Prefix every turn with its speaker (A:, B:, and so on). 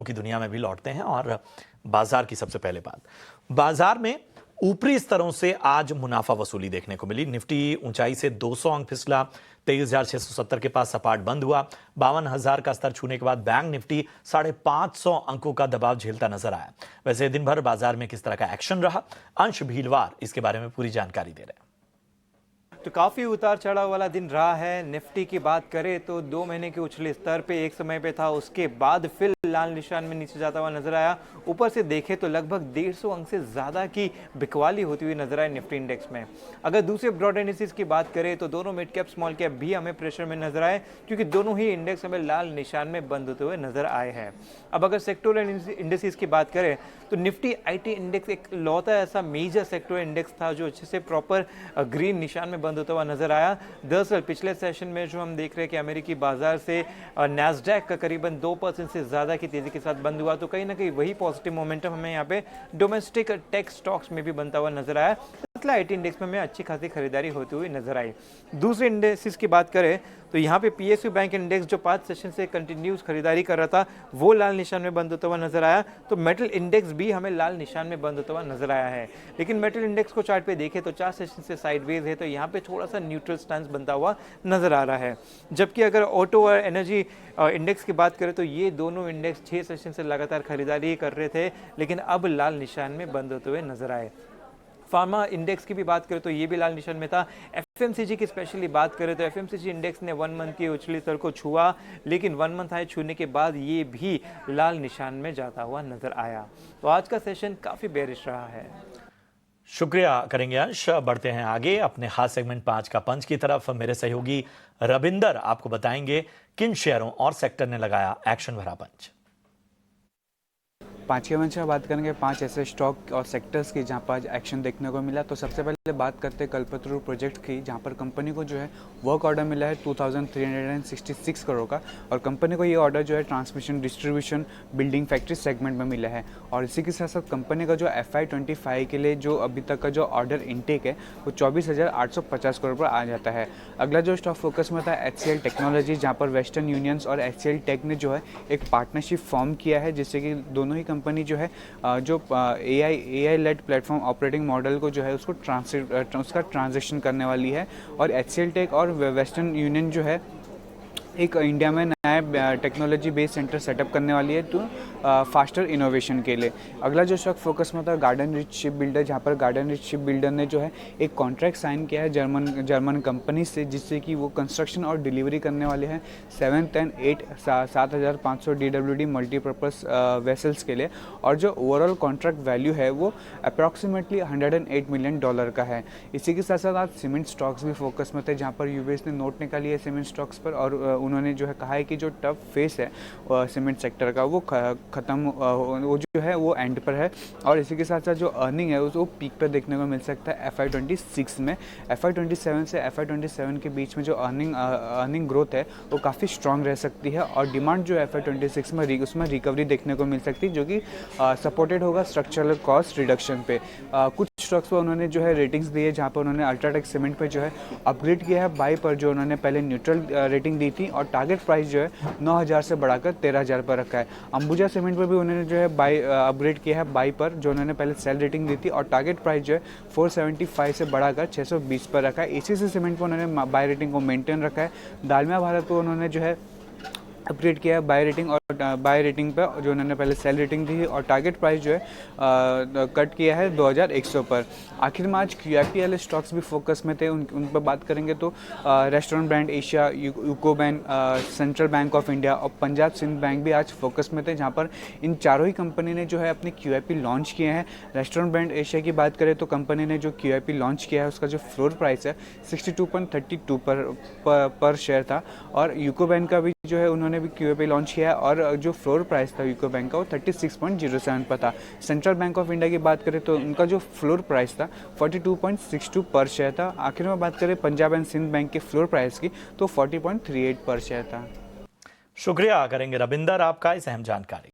A: की दुनिया में भी लौटते हैं और बाजार की सबसे पहले बात, बाजार में ऊपरी स्तरों से आज मुनाफा वसूली देखने को मिली। निफ्टी ऊंचाई से 200 अंक फिसला, 23,670 के पास सपाट बंद हुआ। 52,000 का स्तर छूने के बाद बैंक निफ्टी 550 अंकों का दबाव झेलता नजर आया। वैसे दिन भर बाजार में किस तरह का एक्शन रहा, अंश भीलवार इसके बारे में पूरी जानकारी दे रहे हैं।
B: तो काफ़ी उतार चढ़ाव वाला दिन रहा है। निफ्टी की बात करें तो 2 महीने के उछले स्तर पे एक समय पे था, उसके बाद फिर लाल निशान में नीचे जाता हुआ नजर आया। ऊपर से देखें तो लगभग 150 अंक से ज़्यादा की बिकवाली होती हुई नजर आई निफ्टी इंडेक्स में। अगर दूसरे ब्रॉड इंडिसेस की बात करें तो दोनों मिड कैप स्मॉल कैप भी हमें प्रेशर में नजर आए, क्योंकि दोनों ही इंडेक्स हमें लाल निशान में बंद होते हुए नजर आए हैं। अब अगर सेक्टोरल इंडेक्स की बात करें तो निफ्टी आईटी इंडेक्स एक लौता ऐसा मेजर सेक्टोरल इंडेक्स था जो अच्छे से प्रॉपर ग्रीन निशान में बंद होता हुआ नजर आया। दरअसल पिछले सेशन में जो हम देख रहे हैं कि अमेरिकी बाजार से नैस्डैक का करीबन 2% से ज्यादा की तेजी के साथ बंद हुआ, तो कहीं ना कहीं वही पॉजिटिव मोमेंटम हमें यहाँ पे डोमेस्टिक टेक स्टॉक्स में भी बनता हुआ नजर आया। आईटी इंडेक्स में हमें अच्छी खासी खरीदारी होती हुई नजर आई। दूसरे इंडेक्सेस की बात करें तो यहाँ पे पीएसयू बैंक इंडेक्स जो 5 सेशन से कंटिन्यूस खरीदारी कर रहा था वो लाल निशान में बंद होता हुआ नजर आया। तो मेटल इंडेक्स भी हमें लाल निशान में बंद होता हुआ नजर आया है। लेकिन मेटल इंडेक्स को चार्ट पे देखें तो 4 सेशन से साइडवेज है, तो यहाँ पे थोड़ा सा न्यूट्रल स्टैंस बनता हुआ नजर आ रहा है। जबकि अगर ऑटो और एनर्जी इंडेक्स की बात करें तो ये दोनों इंडेक्स 6 सेशन से लगातार खरीदारी कर रहे थे, लेकिन अब लाल निशान में बंद होते हुए नजर आए। फार्मा इंडेक्स की भी बात करें तो ये भी लाल निशान में था। एफएमसीजी की स्पेशली बात करें तो एफएमसीजी इंडेक्स ने 1 मंथ की उछली स्तर को छुआ, लेकिन 1 मंथ हाई छूने के बाद ये भी लाल निशान में जाता हुआ नजर आया। तो आज का सेशन काफी बेरिश रहा है।
A: शुक्रिया करेंगे अंश। बढ़ते हैं आगे अपने खास सेगमेंट 5 का पंच की तरफ। मेरे सहयोगी रविंदर आपको बताएंगे किन शेयरों और सेक्टर ने लगाया एक्शन भरा पंच।
C: 5 के मंच में बात करेंगे 5 ऐसे स्टॉक और सेक्टर्स की जहां पर आज एक्शन देखने को मिला। तो सबसे पहले बात करते हैं कल्पतरु प्रोजेक्ट की, जहां पर कंपनी को जो है वर्क ऑर्डर मिला है 2366 करोड़ का, और कंपनी को ये ऑर्डर जो है transmission distribution building factory segment में मिला है। और इसी के साथ साथ कंपनी का जो FY25 के लिए जो अभी तक का जो ऑर्डर इनटेक है वो 24,850 करोड़ पर आ जाता है। अगला जो स्टॉक फोकस में था HCL टेक्नोलॉजी, जहाँ पर वेस्टर्न यूनियंस और HCL टेक ने जो है एक पार्टनरशिप फॉर्म किया है, जिससे कि दोनों ही कंपनी जो है जो AI led platform operating model को जो है उसका ट्रांजेक्शन करने वाली है। और HCL टेक और वेस्टर्न यूनियन जो है एक इंडिया में नया टेक्नोलॉजी बेस्ड सेंटर सेटअप करने वाली है, तो फास्टर इनोवेशन के लिए। अगला जो स्टॉक फोकस में था गार्डन रिच शिप बिल्डर, जहाँ पर गार्डन रिच शिप बिल्डर ने जो है एक कॉन्ट्रैक्ट साइन किया है जर्मन कंपनी से, जिससे कि वो कंस्ट्रक्शन और डिलीवरी करने वाले हैं 7th and 8th 7,500 DWD multipurpose vessels के लिए। और जो ओवरऑल कॉन्ट्रैक्ट वैल्यू है वो अप्रॉक्सीमेटली $108 मिलियन का है। इसी के साथ साथ आज सीमेंट स्टॉक्स भी फोकस में थे, जहाँ पर यूबीएस ने नोट निकाली है सीमेंट स्टॉक्स पर, और उन्होंने जो है कहा है कि जो टफ फेस है सीमेंट सेक्टर का वो ख़त्म, वो जो है वो एंड पर है। और इसी के साथ साथ जो अर्निंग है वो पीक पर देखने को मिल सकता है FY26 में। FY27 से FY27 के बीच में जो अर्निंग ग्रोथ है वो काफ़ी स्ट्रांग रह सकती है, और डिमांड जो है FY26 में उसमें रिकवरी देखने को मिल सकती है, जो कि सपोर्टेड होगा स्ट्रक्चरल कॉस्ट रिडक्शन पे। कुछ स्टॉक्स पर उन्होंने जो है रेटिंग्स दी है, जहाँ पर उन्होंने अल्ट्राटेक सीमेंट पर जो है अपग्रेड किया है बाई पर, जो उन्होंने पहले न्यूट्रल रेटिंग दी थी, और टारगेट प्राइस जो है 9,000 से बढ़ाकर 13,000 पर रखा है। अंबुजा सीमेंट पर भी उन्होंने जो है बाई अपग्रेड किया है बाई पर, जो उन्होंने पहले सेल रेटिंग दी थी, और टारगेट प्राइस जो है 475 से बढ़ाकर 620 पर रखा है। एसीसी सीमेंट पर उन्होंने बाई रेटिंग को मेंटेन रखा है। दालमिया भारत को उन्होंने जो है अपग्रेड किया है बाय रेटिंग, और बाय रेटिंग पर जो उन्होंने पहले सेल रेटिंग दी, और टारगेट प्राइस जो है कट किया है 2,100 पर। आखिर में आज QIP वाले स्टॉक्स भी फोकस में थे, उन पर बात करेंगे तो restaurant brand Asia, UCO bank, central bank of India और पंजाब सिंध बैंक भी आज फोकस में थे, जहाँ पर इन चारों ही कंपनी ने जो है अपने QIP लॉन्च किए हैं। रेस्टोरेंट ब्रांड एशिया की बात करें तो कंपनी ने जो QIP लॉन्च किया है उसका जो फ्लोर प्राइस है 62.32 पर शेयर था, और यूको बैंक का भी जो है उन्होंने भी QIP लॉन्च किया है, और जो फ्लोर प्राइस था यूको बैंक का वो 36.07 पर था। सेंट्रल बैंक ऑफ इंडिया की बात करें तो उनका जो फ्लोर प्राइस था 42.62 पर शेयर था। आखिर में बात करें पंजाब एंड सिंध बैंक के फ्लोर प्राइस की तो 40.38 पर शेयर था।
A: शुक्रिया करेंगे रविंदर आपका इस अहम जानकारी।